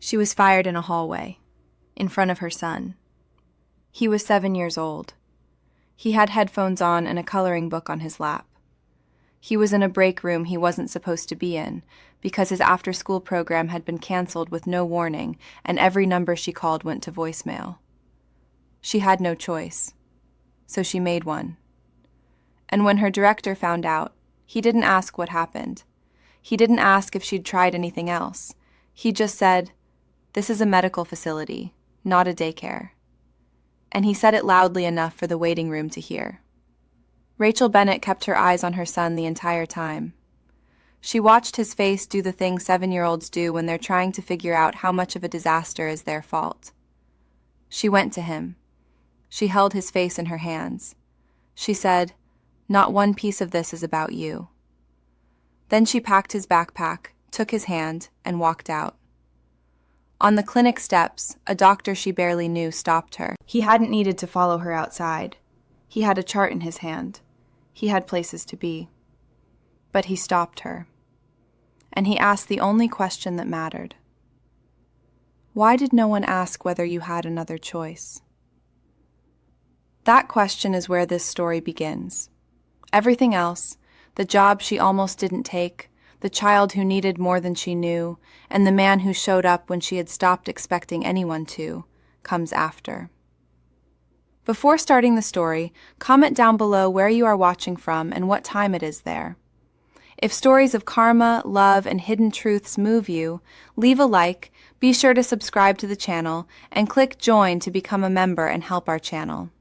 She was fired in a hallway, in front of her son. He was 7 years old. He had headphones on and a coloring book on his lap. He was in a break room he wasn't supposed to be in because his after-school program had been canceled with no warning and every number she called went to voicemail. She had no choice, so she made one. And when her director found out, he didn't ask what happened. He didn't ask if she'd tried anything else. He just said, "This is a medical facility, not a daycare." And he said it loudly enough for the waiting room to hear. Rachel Bennett kept her eyes on her son the entire time. She watched his face do the thing 7-year-olds do when they're trying to figure out how much of a disaster is their fault. She went to him. She held his face in her hands. She said, "Not one piece of this is about you." Then she packed his backpack, took his hand, and walked out. On the clinic steps, a doctor she barely knew stopped her. He hadn't needed to follow her outside. He had a chart in his hand. He had places to be. But he stopped her. And he asked the only question that mattered. Why did no one ask whether you had another choice? That question is where this story begins. Everything else, the job she almost didn't take, the child who needed more than she knew, and the man who showed up when she had stopped expecting anyone to, comes after. Before starting the story, comment down below where you are watching from and what time it is there. If stories of karma, love, and hidden truths move you, leave a like, be sure to subscribe to the channel, and click join to become a member and help our channel.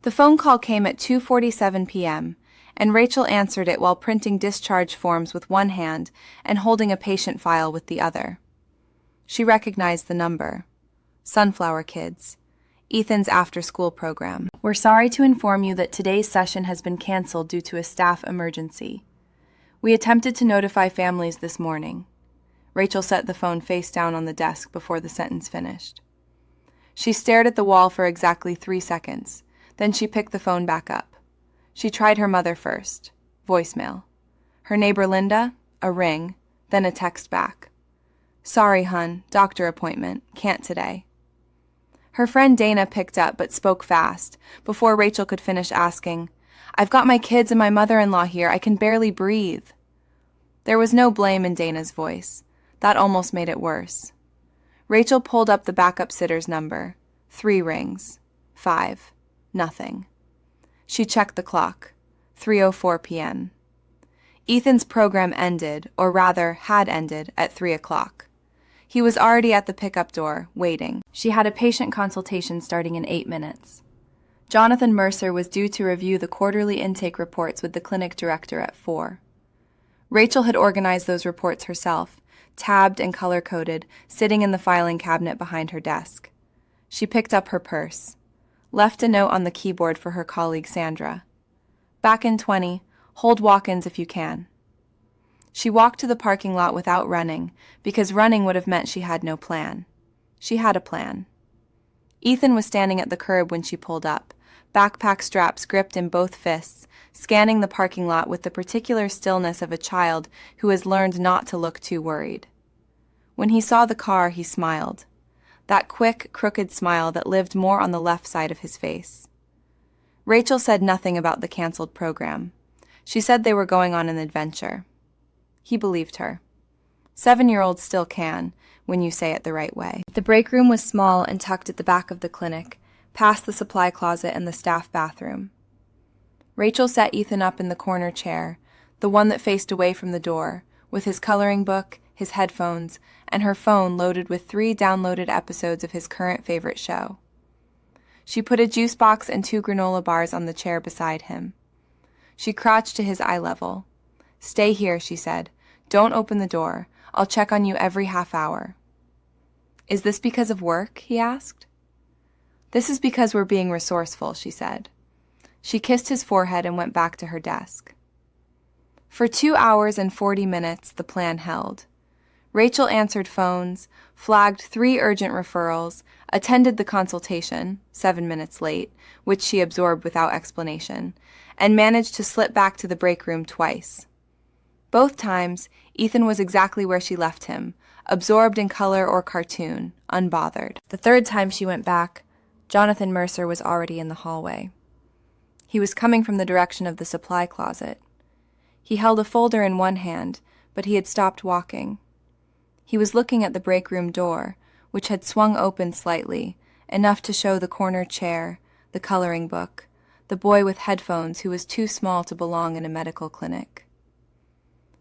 The phone call came at 2:47 p.m., and Rachel answered it while printing discharge forms with one hand and holding a patient file with the other. She recognized the number. Sunflower Kids, Ethan's after-school program. We're sorry to inform you that today's session has been canceled due to a staff emergency. We attempted to notify families this morning. Rachel set the phone face down on the desk before the sentence finished. She stared at the wall for exactly 3 seconds. Then she picked the phone back up. She tried her mother first. Voicemail. Her neighbor Linda, a ring, then a text back. "Sorry, hun, doctor appointment, can't today." Her friend Dana picked up but spoke fast, before Rachel could finish asking, "I've got my kids and my mother-in-law here, I can barely breathe." There was no blame in Dana's voice. That almost made it worse. Rachel pulled up the backup sitter's number. 3 rings. 5. Nothing. She checked the clock. 3:04 p.m. Ethan's program ended, or rather, had ended, at 3 o'clock. He was already at the pickup door, waiting. She had a patient consultation starting in 8 minutes. Jonathan Mercer was due to review the quarterly intake reports with the clinic director at 4. Rachel had organized those reports herself, tabbed and color-coded, sitting in the filing cabinet behind her desk. She picked up her purse. Left a note on the keyboard for her colleague Sandra. "Back in 20, hold walk-ins if you can." She walked to the parking lot without running, because running would have meant she had no plan. She had a plan. Ethan was standing at the curb when she pulled up, backpack straps gripped in both fists, scanning the parking lot with the particular stillness of a child who has learned not to look too worried. When he saw the car, he smiled. That quick, crooked smile that lived more on the left side of his face. Rachel said nothing about the canceled program. She said they were going on an adventure. He believed her. 7-year-olds still can, when you say it the right way. The break room was small and tucked at the back of the clinic, past the supply closet and the staff bathroom. Rachel sat Ethan up in the corner chair, the one that faced away from the door, with his coloring book, his headphones, and her phone loaded with 3 downloaded episodes of his current favorite show. She put a juice box and 2 granola bars on the chair beside him. She crouched to his eye level. "Stay here," she said. "Don't open the door. I'll check on you every half hour." "Is this because of work?" he asked. "This is because we're being resourceful," she said. She kissed his forehead and went back to her desk. For 2 hours and 40 minutes, the plan held. Rachel answered phones, flagged 3 urgent referrals, attended the consultation, 7 minutes late, which she absorbed without explanation, and managed to slip back to the break room twice. Both times, Ethan was exactly where she left him, absorbed in color or cartoon, unbothered. The third time she went back, Jonathan Mercer was already in the hallway. He was coming from the direction of the supply closet. He held a folder in one hand, but he had stopped walking. He was looking at the break room door, which had swung open slightly, enough to show the corner chair, the coloring book, the boy with headphones who was too small to belong in a medical clinic.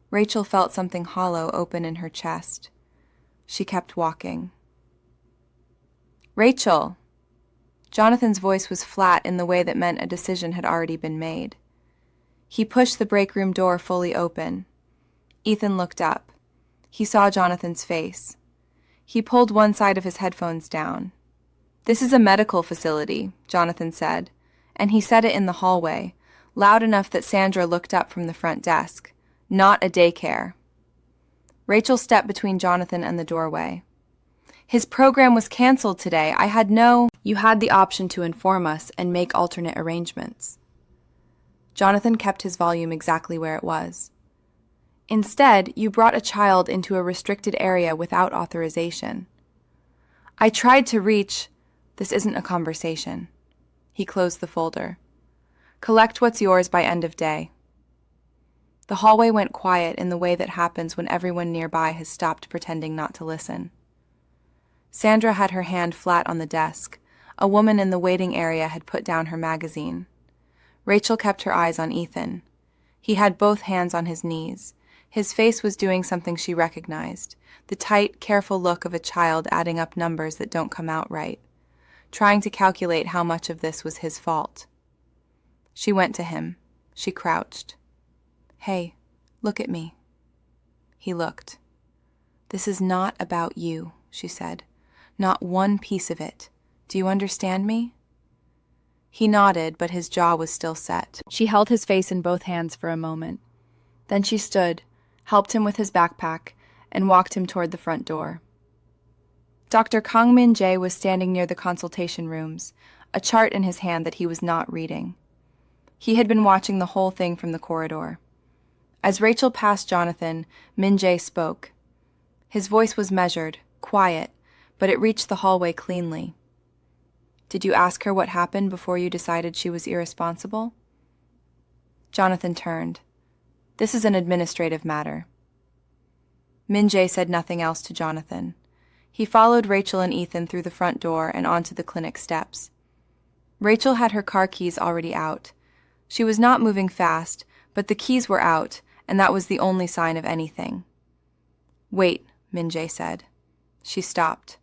Rachel felt something hollow open in her chest. She kept walking. "Rachel!" Jonathan's voice was flat in the way that meant a decision had already been made. He pushed the break room door fully open. Ethan looked up. He saw Jonathan's face. He pulled one side of his headphones down. "This is a medical facility," Jonathan said, and he said it in the hallway, loud enough that Sandra looked up from the front desk. "Not a daycare." Rachel stepped between Jonathan and the doorway. "His program was canceled today. I had no—" "You had the option to inform us and make alternate arrangements." Jonathan kept his volume exactly where it was. "Instead, you brought a child into a restricted area without authorization." "I tried to reach—" "This isn't a conversation." He closed the folder. "Collect what's yours by end of day." The hallway went quiet in the way that happens when everyone nearby has stopped pretending not to listen. Sandra had her hand flat on the desk. A woman in the waiting area had put down her magazine. Rachel kept her eyes on Ethan. He had both hands on his knees. His face was doing something she recognized, the tight, careful look of a child adding up numbers that don't come out right, trying to calculate how much of this was his fault. She went to him. She crouched. "Hey, look at me." He looked. "This is not about you," she said. "Not one piece of it. Do you understand me?" He nodded, but his jaw was still set. She held his face in both hands for a moment. Then she stood, helped him with his backpack, and walked him toward the front door. Dr. Kang Min Jae was standing near the consultation rooms, a chart in his hand that he was not reading. He had been watching the whole thing from the corridor. As Rachel passed Jonathan, Min Jae spoke. His voice was measured, quiet, but it reached the hallway cleanly. "Did you ask her what happened before you decided she was irresponsible?" Jonathan turned. "This is an administrative matter." Min Jae said nothing else to Jonathan. He followed Rachel and Ethan through the front door and onto the clinic steps. Rachel had her car keys already out. She was not moving fast, but the keys were out, and that was the only sign of anything. "Wait," Min Jae said. She stopped.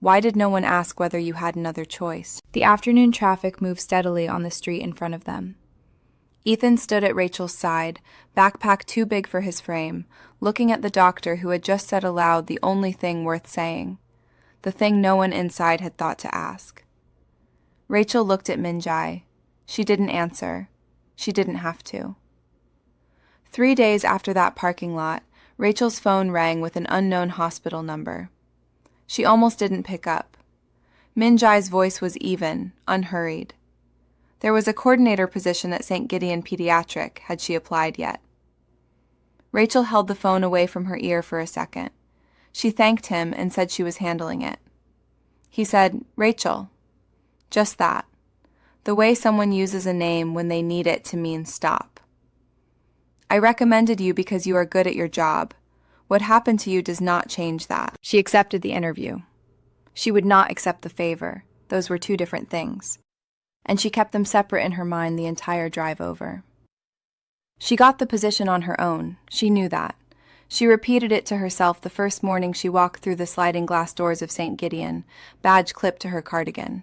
"Why did no one ask whether you had another choice?" The afternoon traffic moved steadily on the street in front of them. Ethan stood at Rachel's side, backpack too big for his frame, looking at the doctor who had just said aloud the only thing worth saying, the thing no one inside had thought to ask. Rachel looked at Min Jae. She didn't answer. She didn't have to. 3 days after that parking lot, Rachel's phone rang with an unknown hospital number. She almost didn't pick up. Min Jae's voice was even, unhurried. There was a coordinator position at St. Gideon Pediatric, had she applied yet. Rachel held the phone away from her ear for a second. She thanked him and said she was handling it. He said, "Rachel." Just that. The way someone uses a name when they need it to mean stop. "I recommended you because you are good at your job. What happened to you does not change that." She accepted the interview. She would not accept the favor. Those were two different things. And she kept them separate in her mind the entire drive over. She got the position on her own. She knew that. She repeated it to herself the first morning she walked through the sliding glass doors of St. Gideon, badge clipped to her cardigan.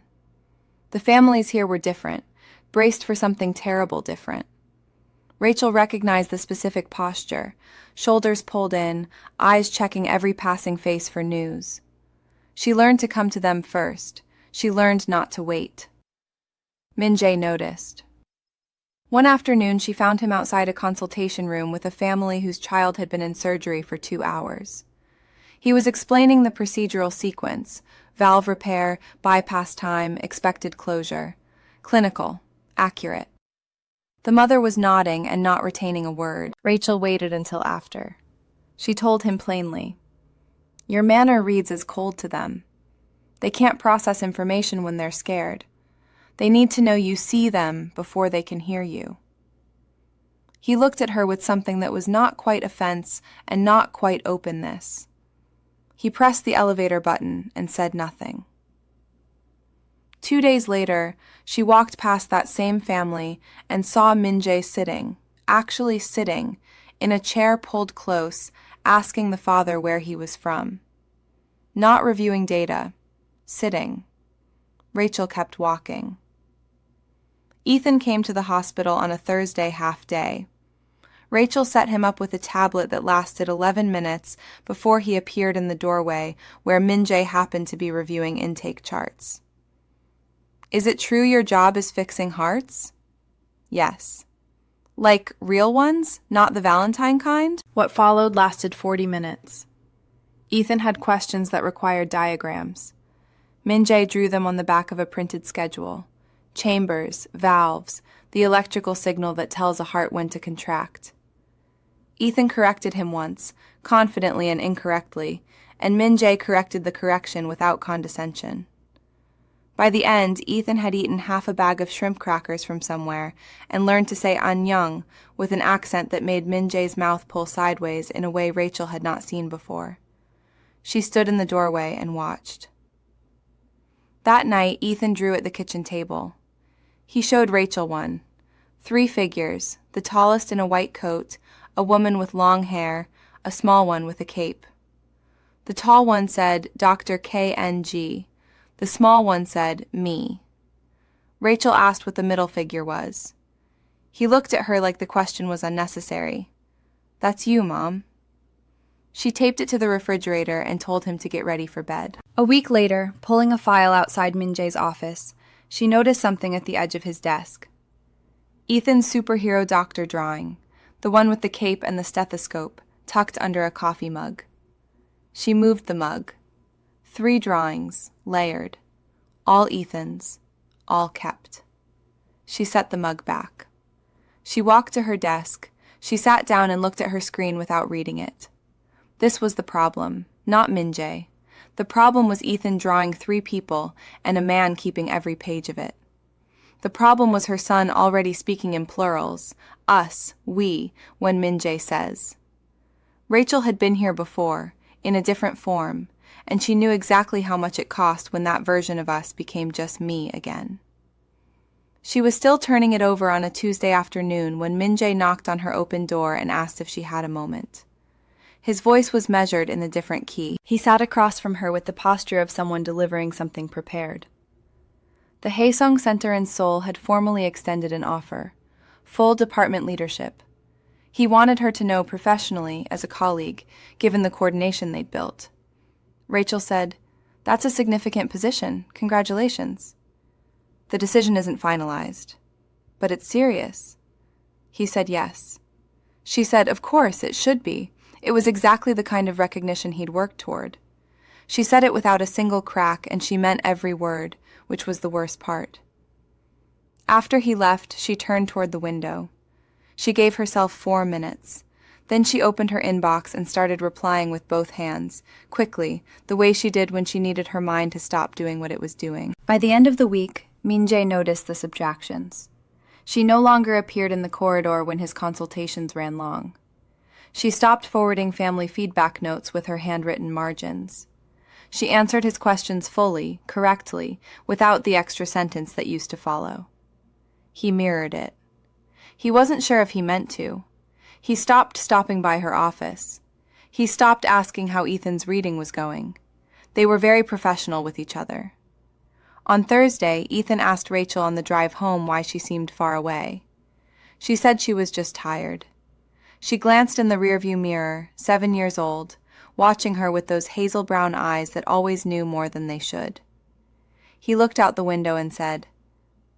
The families here were different, braced for something terrible different. Rachel recognized the specific posture, shoulders pulled in, eyes checking every passing face for news. She learned to come to them first. She learned not to wait. Min Jae noticed. One afternoon, she found him outside a consultation room with a family whose child had been in surgery for 2 hours. He was explaining the procedural sequence: valve repair, bypass time, expected closure. Clinical, accurate. The mother was nodding and not retaining a word. Rachel waited until after. She told him plainly, Your manner reads as cold to them. They can't process information when they're scared. They need to know you see them before they can hear you." He looked at her with something that was not quite offense and not quite openness. He pressed the elevator button and said nothing. 2 days later, she walked past that same family and saw Min-jae sitting, actually sitting, in a chair pulled close, asking the father where he was from. Not reviewing data, sitting. Rachel kept walking. Ethan came to the hospital on a Thursday half-day. Rachel set him up with a tablet that lasted 11 minutes before he appeared in the doorway where Min-jae happened to be reviewing intake charts. "Is it true your job is fixing hearts?" "Yes." "Like real ones, not the Valentine kind?" What followed lasted 40 minutes. Ethan had questions that required diagrams. Min-jae drew them on the back of a printed schedule. Chambers, valves, the electrical signal that tells a heart when to contract. Ethan corrected him once, confidently and incorrectly, and Min-jae corrected the correction without condescension. By the end, Ethan had eaten half a bag of shrimp crackers from somewhere and learned to say "annyeong" with an accent that made Min-jae's mouth pull sideways in a way Rachel had not seen before. She stood in the doorway and watched. That night, Ethan drew at the kitchen table. He showed Rachel one. 3 figures, the tallest in a white coat, a woman with long hair, a small one with a cape. The tall one said Dr. KNG. The small one said me. Rachel asked what the middle figure was. He looked at her like the question was unnecessary. "That's you, Mom." She taped it to the refrigerator and told him to get ready for bed. A week later, pulling a file outside Min-jae's office, she noticed something at the edge of his desk. Ethan's superhero doctor drawing, the one with the cape and the stethoscope, tucked under a coffee mug. She moved the mug. 3 drawings, layered. All Ethan's, all kept. She set the mug back. She walked to her desk. She sat down and looked at her screen without reading it. This was the problem, not Min-jae. The problem was Ethan drawing 3 people and a man keeping every page of it. The problem was her son already speaking in plurals, us, we, when Min-jae says. Rachel had been here before, in a different form, and she knew exactly how much it cost when that version of us became just me again. She was still turning it over on a Tuesday afternoon when Min-jae knocked on her open door and asked if she had a moment. His voice was measured in a different key. He sat across from her with the posture of someone delivering something prepared. The Haesung Center in Seoul had formally extended an offer, full department leadership. He wanted her to know professionally, as a colleague, given the coordination they'd built. Rachel said, "That's a significant position. Congratulations." "The decision isn't finalized." "But it's serious." He said yes. She said, "Of course, it should be." It was exactly the kind of recognition he'd worked toward. She said it without a single crack, and she meant every word, which was the worst part. After he left, she turned toward the window. She gave herself 4 minutes. Then she opened her inbox and started replying with both hands, quickly, the way she did when she needed her mind to stop doing what it was doing. By the end of the week, Min-jae noticed the subtractions. She no longer appeared in the corridor when his consultations ran long. She stopped forwarding family feedback notes with her handwritten margins. She answered his questions fully, correctly, without the extra sentence that used to follow. He mirrored it. He wasn't sure if he meant to. He stopped stopping by her office. He stopped asking how Ethan's reading was going. They were very professional with each other. On Thursday, Ethan asked Rachel on the drive home why she seemed far away. She said she was just tired. She glanced in the rearview mirror, 7 years old, watching her with those hazel brown eyes that always knew more than they should. He looked out the window and said,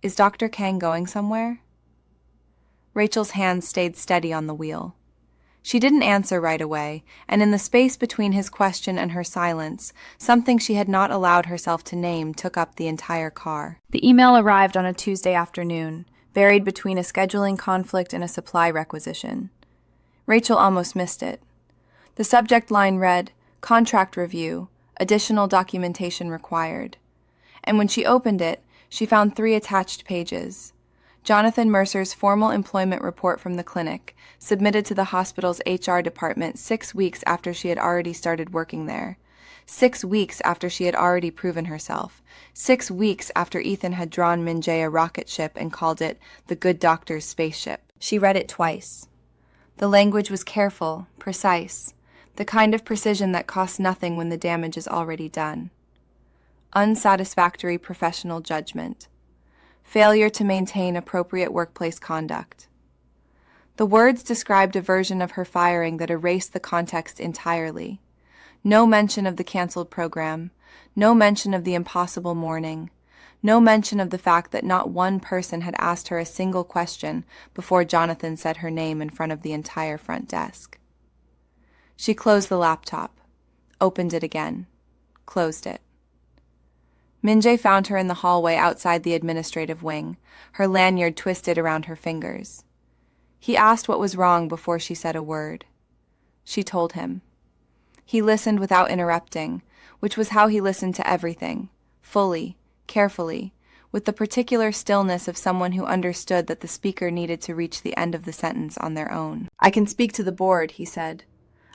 "Is Dr. Kang going somewhere?" Rachel's hands stayed steady on the wheel. She didn't answer right away, and in the space between his question and her silence, something she had not allowed herself to name took up the entire car. The email arrived on a Tuesday afternoon, varied between a scheduling conflict and a supply requisition. Rachel almost missed it. The subject line read, Contract review, additional documentation required. And when she opened it, she found 3 attached pages. Jonathan Mercer's formal employment report from the clinic, submitted to the hospital's HR department 6 weeks after she had already started working there. 6 weeks after she had already proven herself. 6 weeks after Ethan had drawn Min-jae a rocket ship and called it the Good Doctor's spaceship. She read it twice. The language was careful, precise, the kind of precision that costs nothing when the damage is already done. Unsatisfactory professional judgment. Failure to maintain appropriate workplace conduct. The words described a version of her firing that erased the context entirely. No mention of the canceled program, no mention of the impossible morning, no mention of the fact that not one person had asked her a single question before Jonathan said her name in front of the entire front desk. She closed the laptop, opened it again, closed it. Min-jae found her in the hallway outside the administrative wing, her lanyard twisted around her fingers. He asked what was wrong before she said a word. She told him. He listened without interrupting, which was how he listened to everything, fully, carefully, with the particular stillness of someone who understood that the speaker needed to reach the end of the sentence on their own. "I can speak to the board," he said.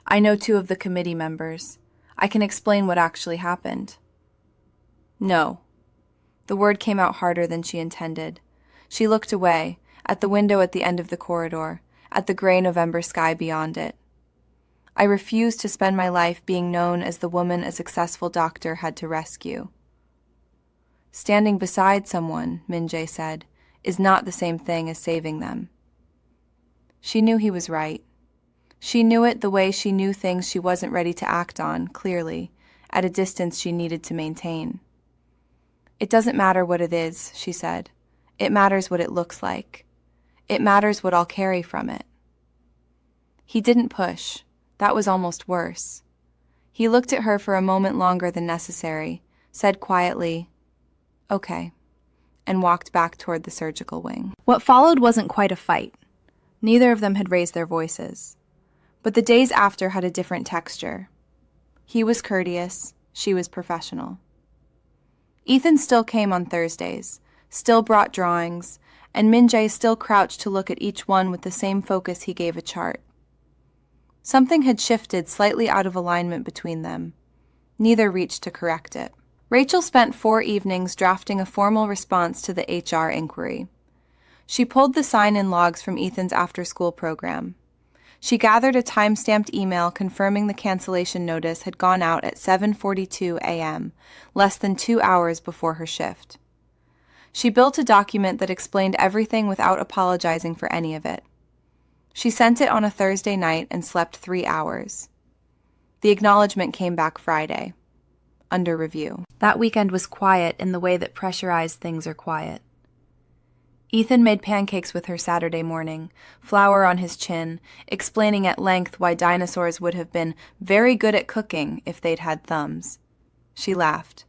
"I know 2 of the committee members. I can explain what actually happened." "No." The word came out harder than she intended. She looked away, at the window at the end of the corridor, at the gray November sky beyond it. "I refuse to spend my life being known as the woman a successful doctor had to rescue." Standing beside someone, Min-jae said, is not the same thing as saving them. She knew he was right. She knew it the way she knew things she wasn't ready to act on, clearly, at a distance she needed to maintain. "It doesn't matter what it is," she said. "It matters what it looks like. It matters what I'll carry from it." He didn't push. That was almost worse. He looked at her for a moment longer than necessary, said quietly, "Okay," and walked back toward the surgical wing. What followed wasn't quite a fight. Neither of them had raised their voices. But the days after had a different texture. He was courteous, she was professional. Ethan still came on Thursdays, still brought drawings, and Min-jae still crouched to look at each one with the same focus he gave a chart. Something had shifted slightly out of alignment between them. Neither reached to correct it. Rachel spent 4 evenings drafting a formal response to the HR inquiry. She pulled the sign-in logs from Ethan's after-school program. She gathered a time-stamped email confirming the cancellation notice had gone out at 7:42 a.m., less than 2 hours before her shift. She built a document that explained everything without apologizing for any of it. She sent it on a Thursday night and slept 3 hours. The acknowledgement came back Friday. Under review. That weekend was quiet in the way that pressurized things are quiet. Ethan made pancakes with her Saturday morning, flour on his chin, explaining at length why dinosaurs would have been very good at cooking if they'd had thumbs. She laughed.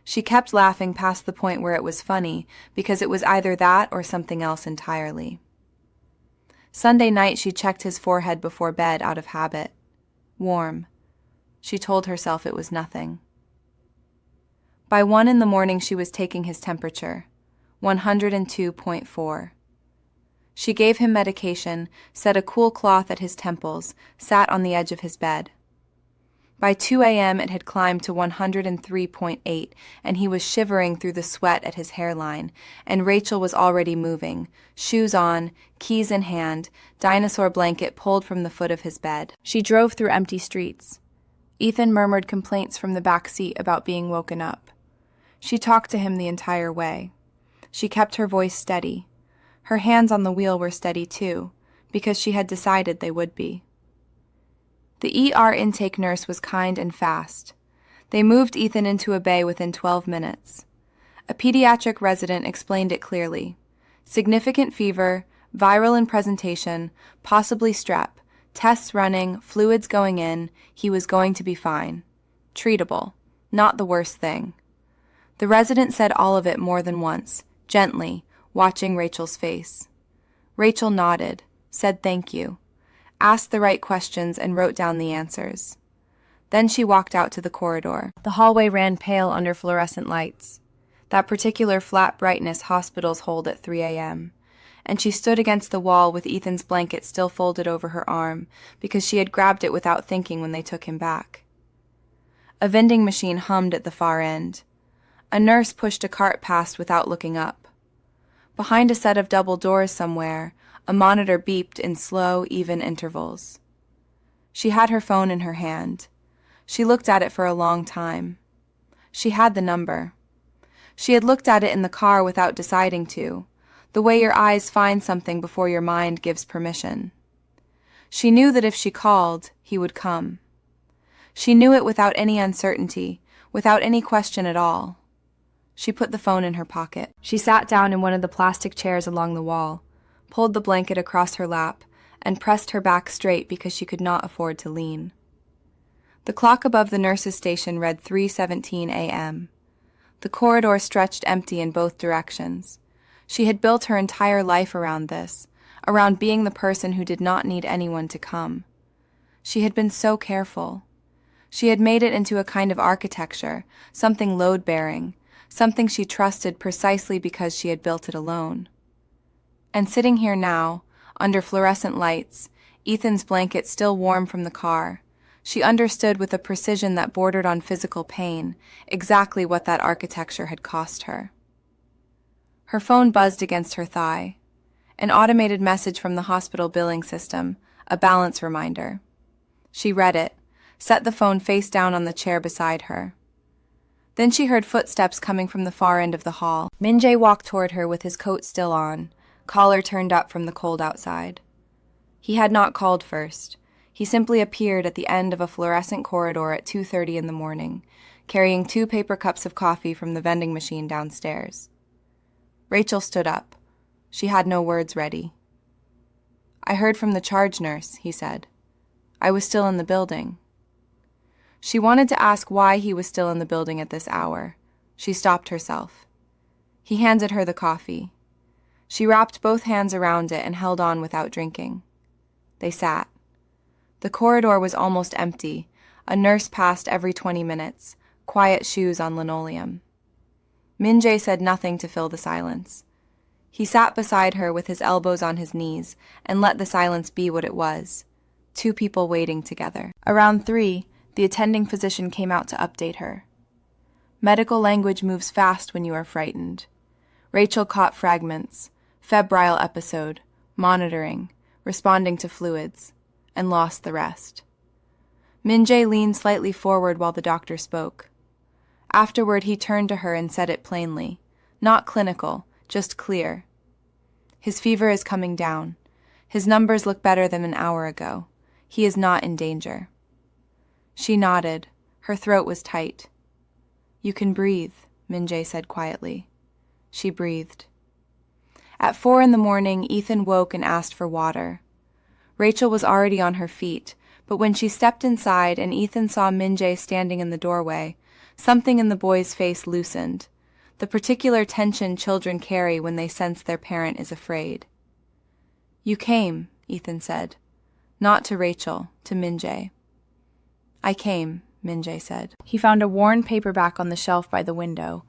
She kept laughing past the point where it was funny, because it was either that or something else entirely. Sunday night she checked his forehead before bed out of habit. Warm. She told herself it was nothing. By 1 in the morning she was taking his temperature, 102.4. She gave him medication, set a cool cloth at his temples, sat on the edge of his bed. By 2 a.m. it had climbed to 103.8, and he was shivering through the sweat at his hairline, and Rachel was already moving, shoes on, keys in hand, dinosaur blanket pulled from the foot of his bed. She drove through empty streets. Ethan murmured complaints from the back seat about being woken up. She talked to him the entire way. She kept her voice steady. Her hands on the wheel were steady too, because she had decided they would be. The ER intake nurse was kind and fast. They moved Ethan into a bay within 12 minutes. A pediatric resident explained it clearly. Significant fever, viral in presentation, possibly strep, tests running, fluids going in, he was going to be fine. Treatable. Not the worst thing. The resident said all of it more than once, gently, watching Rachel's face. Rachel nodded, said thank you, asked the right questions and wrote down the answers. Then she walked out to the corridor. The hallway ran pale under fluorescent lights, that particular flat brightness hospitals hold at 3 a.m., and she stood against the wall with Ethan's blanket still folded over her arm because she had grabbed it without thinking when they took him back. A vending machine hummed at the far end. A nurse pushed a cart past without looking up. Behind a set of double doors somewhere, a monitor beeped in slow, even intervals. She had her phone in her hand. She looked at it for a long time. She had the number. She had looked at it in the car without deciding to, the way your eyes find something before your mind gives permission. She knew that if she called, he would come. She knew it without any uncertainty, without any question at all. She put the phone in her pocket. She sat down in one of the plastic chairs along the wall, pulled the blanket across her lap, and pressed her back straight because she could not afford to lean. The clock above the nurse's station read 3:17 a.m. The corridor stretched empty in both directions. She had built her entire life around this, around being the person who did not need anyone to come. She had been so careful. She had made it into a kind of architecture, something load-bearing, something she trusted precisely because she had built it alone. And sitting here now, under fluorescent lights, Ethan's blanket still warm from the car, she understood with a precision that bordered on physical pain exactly what that architecture had cost her. Her phone buzzed against her thigh. An automated message from the hospital billing system, a balance reminder. She read it, set the phone face down on the chair beside her. Then she heard footsteps coming from the far end of the hall. Min-jae walked toward her with his coat still on, collar turned up from the cold outside. He had not called first. He simply appeared at the end of a fluorescent corridor at 2:30 in the morning, carrying 2 paper cups of coffee from the vending machine downstairs. Rachel stood up. She had no words ready. "I heard from the charge nurse," he said. "I was still in the building." She wanted to ask why he was still in the building at this hour. She stopped herself. He handed her the coffee. She wrapped both hands around it and held on without drinking. They sat. The corridor was almost empty. A nurse passed every 20 minutes, quiet shoes on linoleum. Min-jae said nothing to fill the silence. He sat beside her with his elbows on his knees and let the silence be what it was, 2 people waiting together. Around 3, the attending physician came out to update her. Medical language moves fast when you are frightened. Rachel caught fragments, febrile episode, monitoring, responding to fluids, and lost the rest. Min-jae leaned slightly forward while the doctor spoke. Afterward, he turned to her and said it plainly, not clinical, just clear. "His fever is coming down. His numbers look better than an hour ago. He is not in danger." She nodded. Her throat was tight. "You can breathe," Min-jae said quietly. She breathed. At 4 in the morning, Ethan woke and asked for water. Rachel was already on her feet, but when she stepped inside and Ethan saw Min-jae standing in the doorway, something in the boy's face loosened, the particular tension children carry when they sense their parent is afraid. "You came," Ethan said. Not to Rachel, to Min-jae. "I came," Min-jae said. He found a worn paperback on the shelf by the window,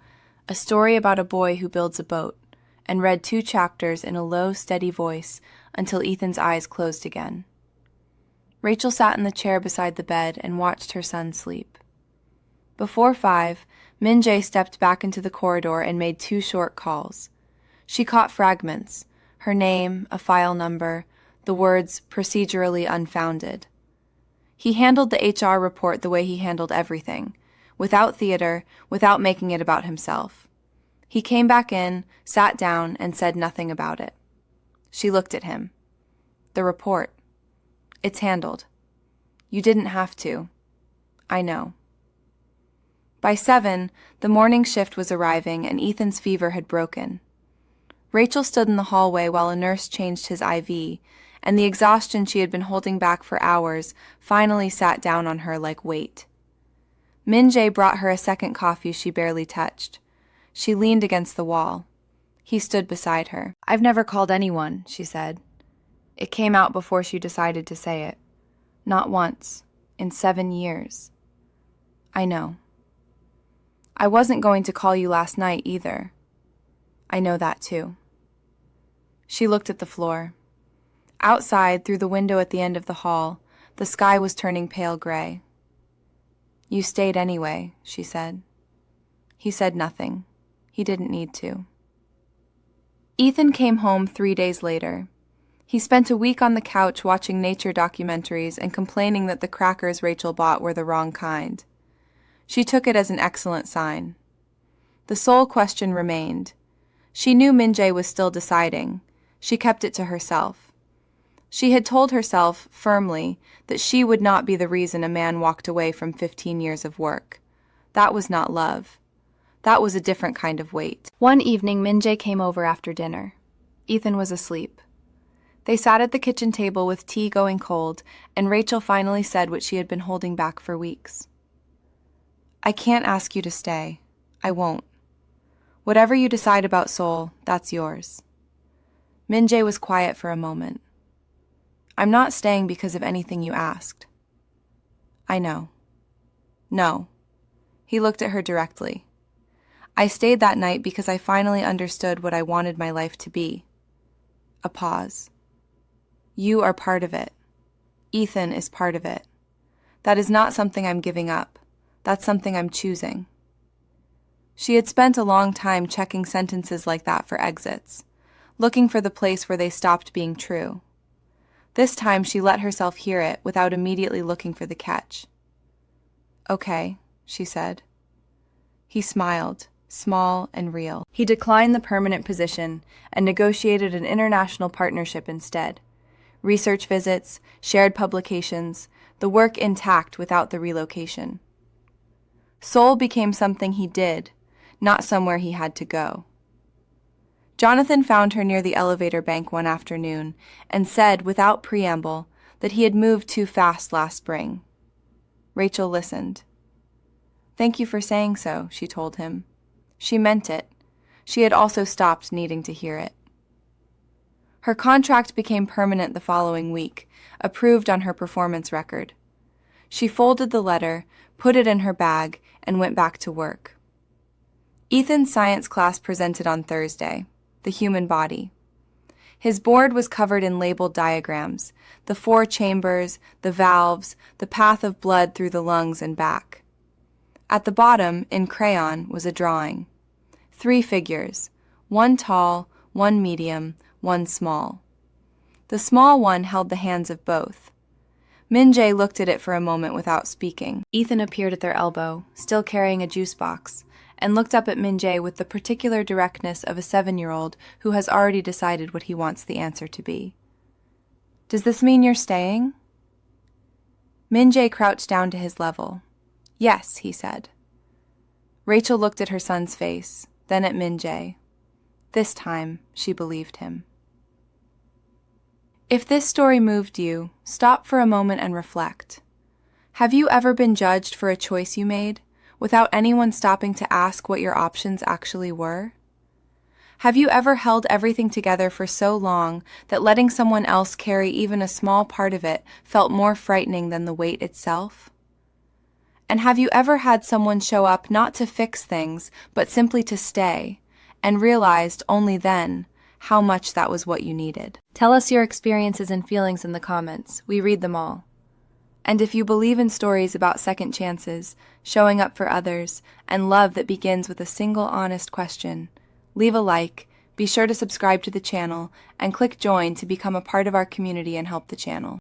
a story about a boy who builds a boat, and read 2 chapters in a low, steady voice until Ethan's eyes closed again. Rachel sat in the chair beside the bed and watched her son sleep. Before 5, Min-jae stepped back into the corridor and made 2 short calls. She caught fragments, her name, a file number, the words procedurally unfounded. He handled the HR report the way he handled everything, without theater, without making it about himself. He came back in, sat down, and said nothing about it. She looked at him. "The report. It's handled. You didn't have to. I know." By 7, the morning shift was arriving and Ethan's fever had broken. Rachel stood in the hallway while a nurse changed his IV, and the exhaustion she had been holding back for hours finally sat down on her like weight. Min-jae brought her a second coffee she barely touched. She leaned against the wall. He stood beside her. "I've never called anyone," she said. It came out before she decided to say it. "Not once. In 7 years." I know. I wasn't going to call you last night either. I know that too. She looked at the floor. Outside, through the window at the end of the hall, the sky was turning pale gray. You stayed anyway, she said. He said nothing. He didn't need to. Ethan came home 3 days later. He spent a week on the couch watching nature documentaries and complaining that the crackers Rachel bought were the wrong kind. She took it as an excellent sign. The sole question remained. She knew Min-jae was still deciding. She kept it to herself. She had told herself, firmly, that she would not be the reason a man walked away from 15 years of work. That was not love. That was a different kind of weight. One evening, Min-jae came over after dinner. Ethan was asleep. They sat at the kitchen table with tea going cold, and Rachel finally said what she had been holding back for weeks. I can't ask you to stay. I won't. Whatever you decide about Seoul, that's yours. Min-jae was quiet for a moment. I'm not staying because of anything you asked. I know. No. He looked at her directly. I stayed that night because I finally understood what I wanted my life to be. A pause. You are part of it. Ethan is part of it. That is not something I'm giving up. That's something I'm choosing. She had spent a long time checking sentences like that for exits, looking for the place where they stopped being true. This time she let herself hear it without immediately looking for the catch. Okay, she said. He smiled, small and real. He declined the permanent position and negotiated an international partnership instead. Research visits, shared publications, the work intact without the relocation. Seoul became something he did, not somewhere he had to go. Jonathan found her near the elevator bank one afternoon and said, without preamble, that he had moved too fast last spring. Rachel listened. Thank you for saying so, she told him. She meant it. She had also stopped needing to hear it. Her contract became permanent the following week, approved on her performance record. She folded the letter, put it in her bag, and went back to work. Ethan's science class presented on Thursday, the human body. His board was covered in labeled diagrams, the 4 chambers, the valves, the path of blood through the lungs and back. At the bottom, in crayon, was a drawing. 3 figures, 1 tall, 1 medium, 1 small. The small one held the hands of both. Min-jae looked at it for a moment without speaking. Ethan appeared at their elbow, still carrying a juice box, and looked up at Min-jae with the particular directness of a 7-year-old who has already decided what he wants the answer to be. Does this mean you're staying? Min-jae crouched down to his level. Yes, he said. Rachel looked at her son's face, then at Min-jae. This time, she believed him. If this story moved you, stop for a moment and reflect. Have you ever been judged for a choice you made, without anyone stopping to ask what your options actually were? Have you ever held everything together for so long that letting someone else carry even a small part of it felt more frightening than the weight itself? And have you ever had someone show up not to fix things, but simply to stay, and realized only then how much that was what you needed? Tell us your experiences and feelings in the comments. We read them all. And if you believe in stories about second chances, showing up for others, and love that begins with a single honest question, leave a like, be sure to subscribe to the channel, and click join to become a part of our community and help the channel.